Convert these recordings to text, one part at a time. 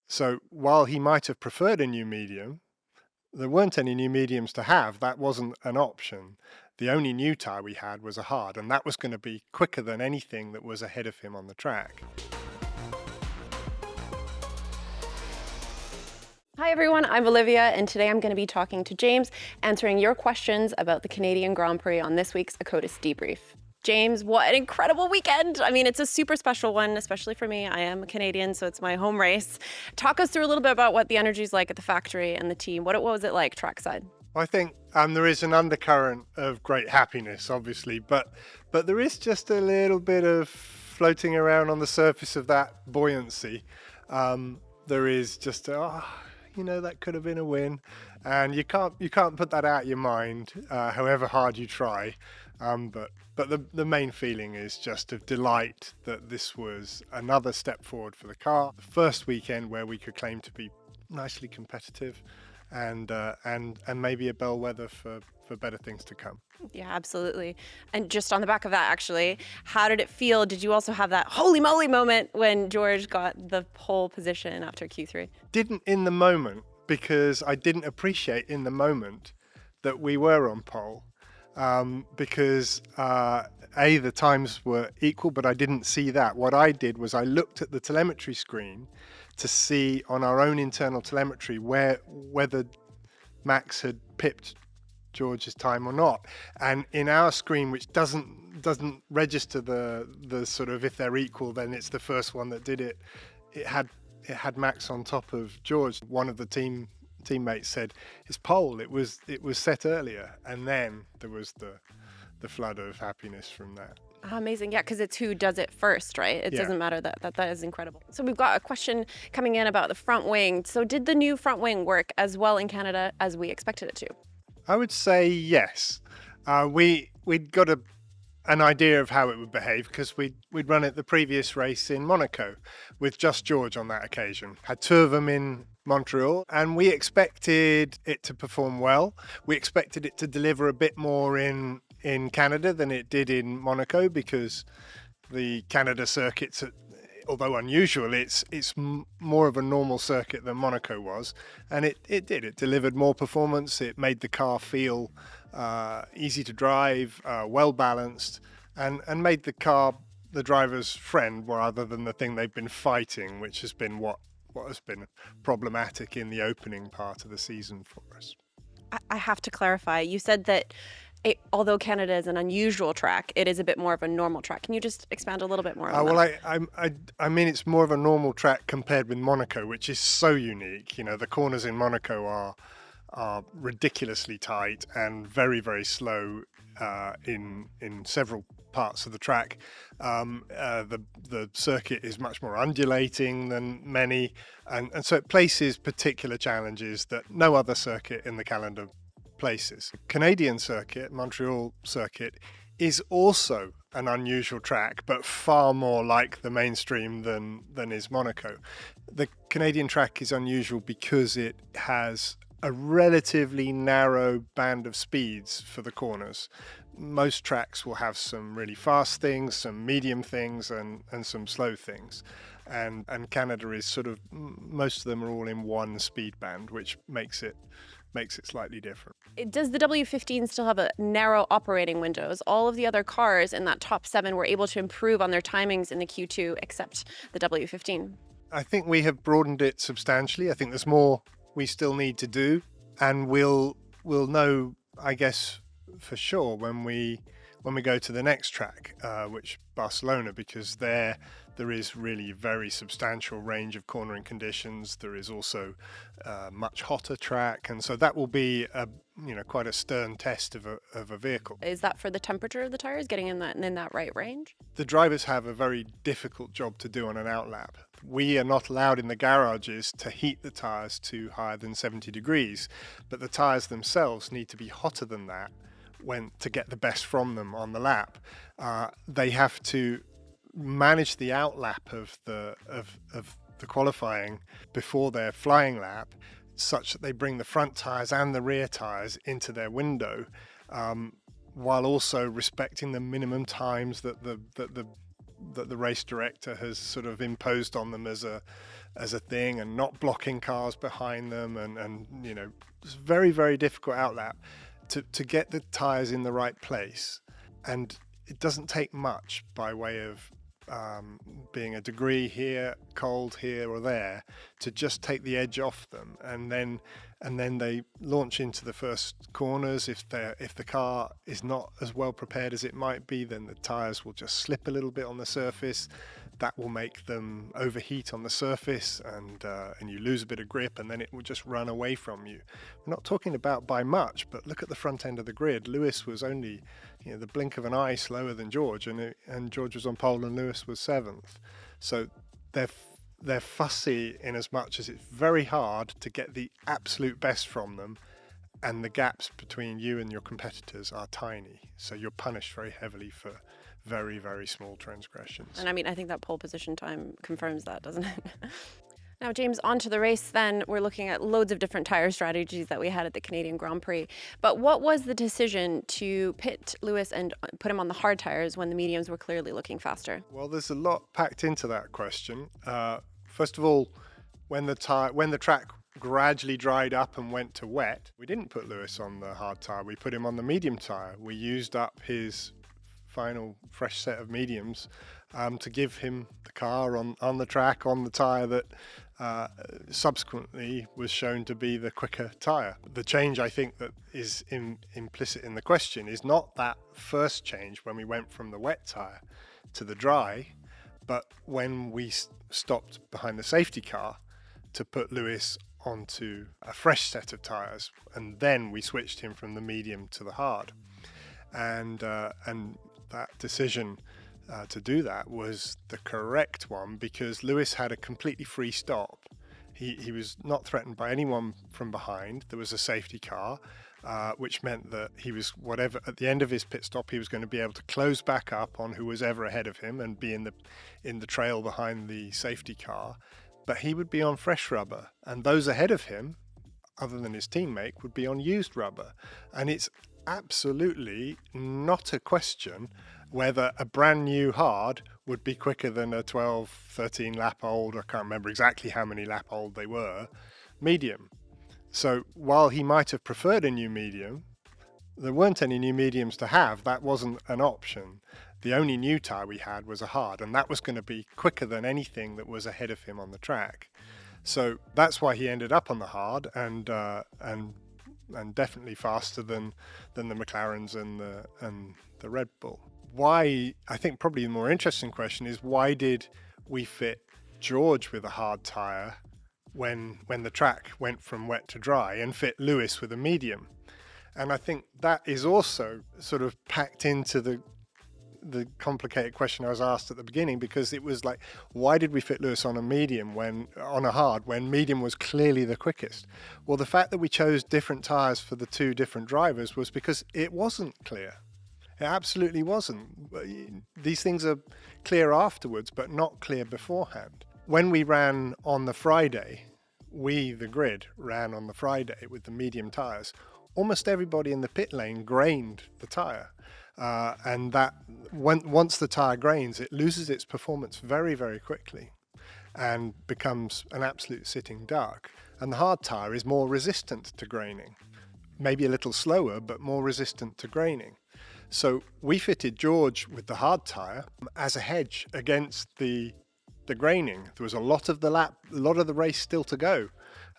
So while he might have preferred a new medium, there weren't any new mediums to have. That wasn't an option. The only new tyre we had was a hard, and that was going to be quicker than anything that was ahead of him on the track. Hi everyone, I'm Olivia, and today I'm going to be talking to James, answering your questions about the Canadian Grand Prix on this week's Akkodis Debrief. James, what an incredible weekend! I mean, it's a super special one, especially for me. I am a Canadian, so it's my home race. Talk us through a little bit about what the energy's like at the factory and the team. What was it like trackside? I think there is an undercurrent of great happiness, obviously, but there is just a little bit of floating around on the surface of that buoyancy. There is just that could have been a win, and you can't put that out of your mind, however hard you try. But the main feeling is just of delight that this was another step forward for the car. The first weekend where we could claim to be nicely competitive, and maybe a bellwether for better things to come. Yeah, absolutely. And just on the back of that, actually, how did it feel? Did you also have that holy moly moment when George got the pole position after Q3? Didn't in the moment, because I didn't appreciate in the moment that we were on pole. Because the times were equal, but I didn't see that. What I did was I looked at the telemetry screen to see on our own internal telemetry whether Max had pipped George's time or not. And in our screen, which doesn't register the sort of, if they're equal, then it's the first one that did it. It had Max on top of George. One of the teammates said it's pole. It was set earlier, and then there was the flood of happiness from that. Amazing. Yeah, because it's who does it first, right? It doesn't matter. That is incredible. So we've got a question coming in about the front wing. So did the new front wing work as well in Canada as we expected it to? I would say yes. We'd got an idea of how it would behave because we'd run it the previous race in Monaco with just George on that occasion. Had two of them in Montreal, and we expected it to perform well. We expected it to deliver a bit more in Canada than it did in Monaco, because the Canada circuits, although unusual, it's more of a normal circuit than Monaco was, and it delivered more performance. It made the car feel easy to drive, well balanced, and made the car the driver's friend rather than the thing they've been fighting, which has been what has been problematic in the opening part of the season for us. I have to clarify. You said that although Canada is an unusual track, it is a bit more of a normal track. Can you just expand a little bit more on that? I mean, it's more of a normal track compared with Monaco, which is so unique. The corners in Monaco are ridiculously tight and very, very slow in several parts of the track. The circuit is much more undulating than many, and so it places particular challenges that no other circuit in the calendar places. Canadian circuit, Montreal circuit, is also an unusual track, but far more like the mainstream than is Monaco. The Canadian track is unusual because it has a relatively narrow band of speeds for the corners. Most tracks will have some really fast things, some medium things, and some slow things. And Canada is sort of, most of them are all in one speed band, which makes it slightly different. Does the W15 still have a narrow operating windows? All of the other cars in that top 7 were able to improve on their timings in the Q2, except the W15. I think we have broadened it substantially. I think there's more we still need to do, and we'll know, I guess, for sure when we go to the next track, which Barcelona, because there is really very substantial range of cornering conditions. There is also a much hotter track, and so that will be quite a stern test of a vehicle. Is that for the temperature of the tires, getting in that right range? The drivers have a very difficult job to do on an outlap. We are not allowed in the garages to heat the tires to higher than 70 degrees, but the tires themselves need to be hotter than that to get the best from them on the lap. They have to manage the outlap of the qualifying before their flying lap, such that they bring the front tires and the rear tires into their window, while also respecting the minimum times that the that the race director has sort of imposed on them as a thing, and not blocking cars behind them, and it's very, very difficult outlap to get the tyres in the right place. And it doesn't take much by way of being a degree here, cold here or there, to just take the edge off them, and then they launch into the first corners. If the car is not as well prepared as it might be, then the tyres will just slip a little bit on the surface. That will make them overheat on the surface, and you lose a bit of grip, and then it will just run away from you. We're not talking about by much, but look at the front end of the grid. Lewis was only the blink of an eye slower than George, and George was on pole and Lewis was 7th. So they're fussy in as much as it's very hard to get the absolute best from them, and the gaps between you and your competitors are tiny. So you're punished very heavily for very, very small transgressions. And I think that pole position time confirms that, doesn't it? Now, James, on to the race then. We're looking at loads of different tyre strategies that we had at the Canadian Grand Prix. But what was the decision to pit Lewis and put him on the hard tyres when the mediums were clearly looking faster? Well, there's a lot packed into that question. First of all, when the track gradually dried up and went to wet, we didn't put Lewis on the hard tyre. We put him on the medium tyre. We used up his final fresh set of mediums to give him the car on the track on the tyre that subsequently was shown to be the quicker tyre. The change, I think, that is implicit in the question is not that first change when we went from the wet tyre to the dry, but when we stopped behind the safety car to put Lewis onto a fresh set of tyres, and then we switched him from the medium to the hard. And that decision to do that was the correct one, because Lewis had a completely free stop. He was not threatened by anyone from behind. There was a safety car, which meant that he was at the end of his pit stop, he was going to be able to close back up on who was ever ahead of him and be in the trail behind the safety car. But he would be on fresh rubber, and those ahead of him, other than his teammate, would be on used rubber. And it's absolutely not a question whether a brand new hard would be quicker than a 12, 13 lap old, I can't remember exactly how many lap old they were, medium. So while he might have preferred a new medium, there weren't any new mediums to have. That wasn't an option. The only new tyre we had was a hard, and that was going to be quicker than anything that was ahead of him on the track. So that's why he ended up on the hard, and definitely faster than the McLarens and the Red Bull. Why? I think probably the more interesting question is, why did we fit George with a hard tyre when the track went from wet to dry, and fit Lewis with a medium? And I think that is also sort of packed into the complicated question I was asked at the beginning, because it was like, why did we fit Lewis on a hard when medium was clearly the quickest? Well, the fact that we chose different tyres for the two different drivers was because it wasn't clear. It absolutely wasn't. These things are clear afterwards, but not clear beforehand. When we ran on the Friday, the grid, ran on the Friday with the medium tyres. Almost everybody in the pit lane grained the tyre. And that once the tyre grains, it loses its performance very, very quickly and becomes an absolute sitting duck. And the hard tyre is more resistant to graining, maybe a little slower, but more resistant to graining. So we fitted George with the hard tyre as a hedge against the graining. There was a lot of the race still to go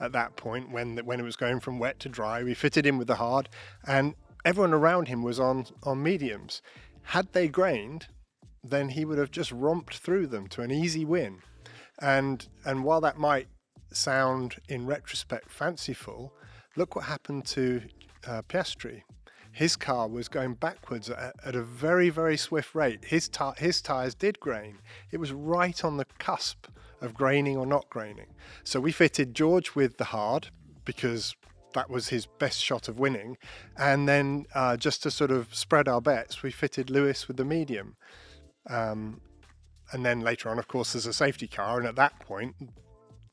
at that point when it was going from wet to dry. We fitted him with the hard, and everyone around him was on mediums. Had they grained, then he would have just romped through them to an easy win. And while that might sound in retrospect fanciful, look what happened to Piastri. His car was going backwards at a very, very swift rate. His tyres did grain. It was right on the cusp of graining or not graining. So we fitted George with the hard because that was his best shot of winning. And then just to sort of spread our bets, we fitted Lewis with the medium. And then later on, of course, there's a safety car. And at that point,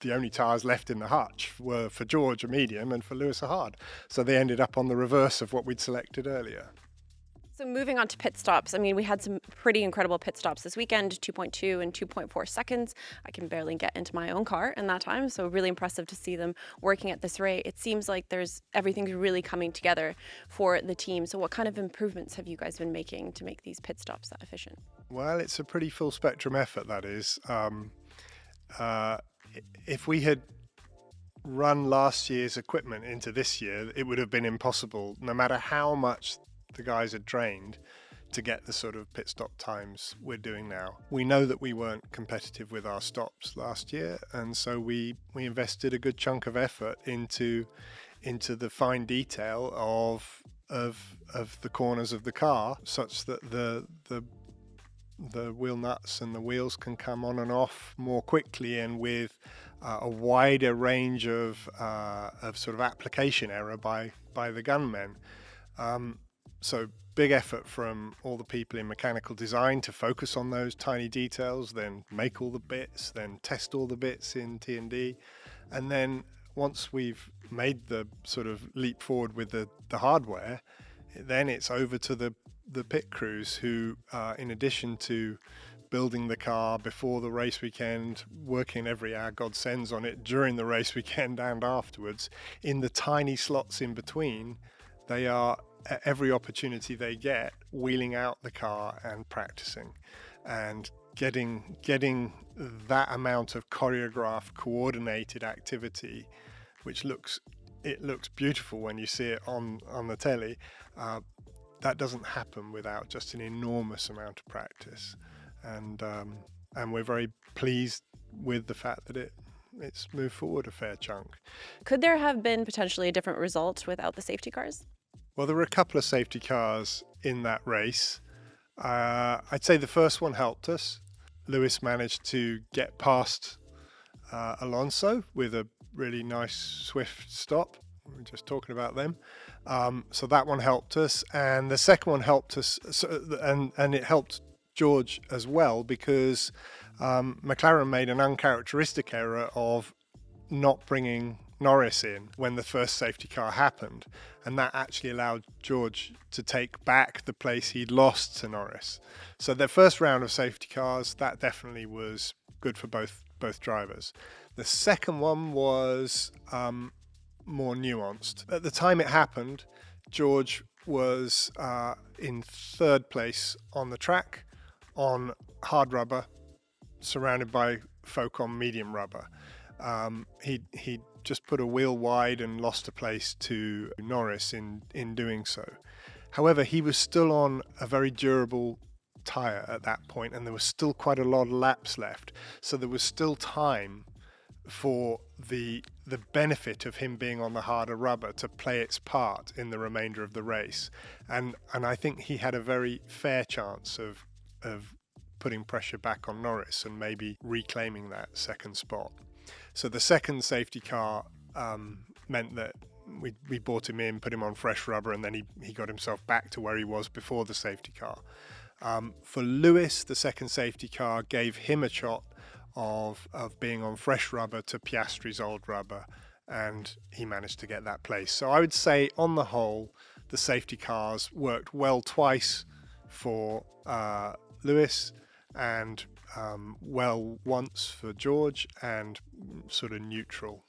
the only tyres left in the hutch were for George a medium and for Lewis a hard. So they ended up on the reverse of what we'd selected earlier. So So moving on to pit stops, I mean, we had some pretty incredible pit stops this weekend, 2.2 and 2.4 seconds. I can barely get into my own car in that time, so really impressive to see them working at this rate. It seems like everything's really coming together for the team. So what kind of improvements have you guys been making to make these pit stops that efficient? Well, it's a pretty full spectrum effort, that is. If we had run last year's equipment into this year, it would have been impossible, no matter how much the guys had trained, to get the sort of pit stop times we're doing now. We know that we weren't competitive with our stops last year, and so we invested a good chunk of effort into the fine detail of the corners of the car, such that the wheel nuts and the wheels can come on and off more quickly and with a wider range of sort of application error by the gunmen. So big effort from all the people in mechanical design to focus on those tiny details, then make all the bits, then test all the bits in T&D. And then once we've made the sort of leap forward with the hardware, then it's over to the pit crews who, in addition to building the car before the race weekend, working every hour God sends on it during the race weekend and afterwards, in the tiny slots in between, they are, at every opportunity they get, wheeling out the car and practicing and getting that amount of choreographed, coordinated activity, which looks beautiful when you see it on the telly. That doesn't happen without just an enormous amount of practice, and we're very pleased with the fact that it's moved forward a fair chunk. Could there have been potentially a different result without the safety cars? Well, there were a couple of safety cars in that race. I'd say the first one helped us. Lewis managed to get past Alonso with a really nice, swift stop. We were just talking about them. So that one helped us. And the second one helped us, and it helped George as well, because McLaren made an uncharacteristic error of not bringing Norris in when the first safety car happened, and that actually allowed George to take back the place he'd lost to Norris. So the first round of safety cars, that definitely was good for both drivers. The second one was more nuanced. At the time it happened, George was in third place on the track on hard rubber, surrounded by folk on medium rubber. He just put a wheel wide and lost a place to Norris in doing so. However, he was still on a very durable tyre at that point, and there was still quite a lot of laps left. So there was still time for the benefit of him being on the harder rubber to play its part in the remainder of the race. And I think he had a very fair chance of putting pressure back on Norris and maybe reclaiming that second spot. So the second safety car meant that we brought him in, put him on fresh rubber, and then he got himself back to where he was before the safety car. For Lewis, the second safety car gave him a shot of being on fresh rubber to Piastri's old rubber, and he managed to get that place. So I would say, on the whole, the safety cars worked well twice for Lewis, and well once for George, and sort of neutral,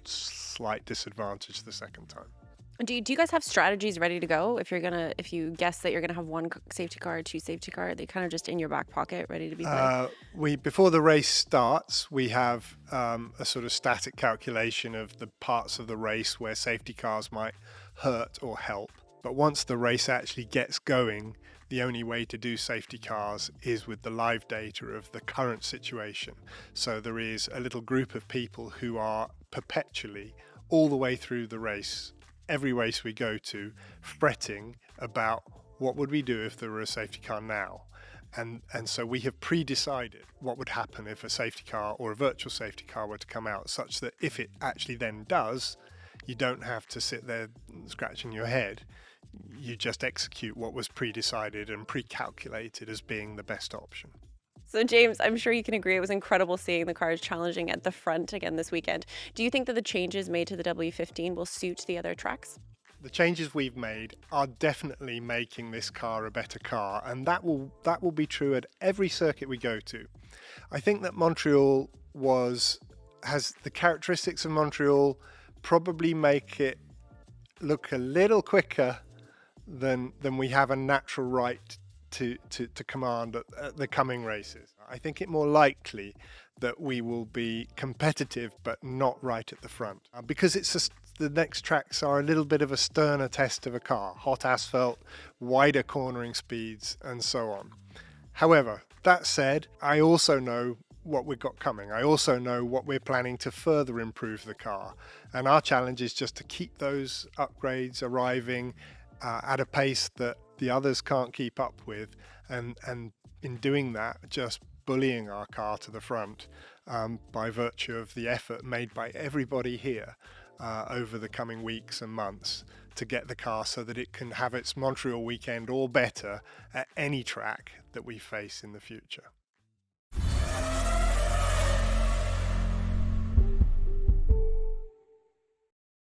slight disadvantage the second time. Do you guys have strategies ready to go if you guess that you're gonna have one safety car, two safety car? Are they kind of just in your back pocket, ready to be played? Before the race starts, we have a sort of static calculation of the parts of the race where safety cars might hurt or help. But once the race actually gets going, the only way to do safety cars is with the live data of the current situation. So there is a little group of people who are perpetually, all the way through the race, every race we go to, fretting about what would we do if there were a safety car now. And so we have pre-decided what would happen if a safety car or a virtual safety car were to come out, such that if it actually then does, you don't have to sit there scratching your head. You just execute what was pre-decided and pre-calculated as being the best option. So James, I'm sure you can agree it was incredible seeing the cars challenging at the front again this weekend. Do you think that the changes made to the W15 will suit the other tracks? The changes we've made are definitely making this car a better car, and that will be true at every circuit we go to. I think that Montreal has the characteristics of Montreal probably make it look a little quicker than we have a natural right to command at the coming races. I think it more likely that we will be competitive but not right at the front, because the next tracks are a little bit of a sterner test of a car, hot asphalt, wider cornering speeds and so on. However, that said, I also know what we've got coming. I also know what we're planning to further improve the car, and our challenge is just to keep those upgrades arriving at a pace that the others can't keep up with, and in doing that just bullying our car to the front by virtue of the effort made by everybody here over the coming weeks and months to get the car so that it can have its Montreal weekend or better at any track that we face in the future.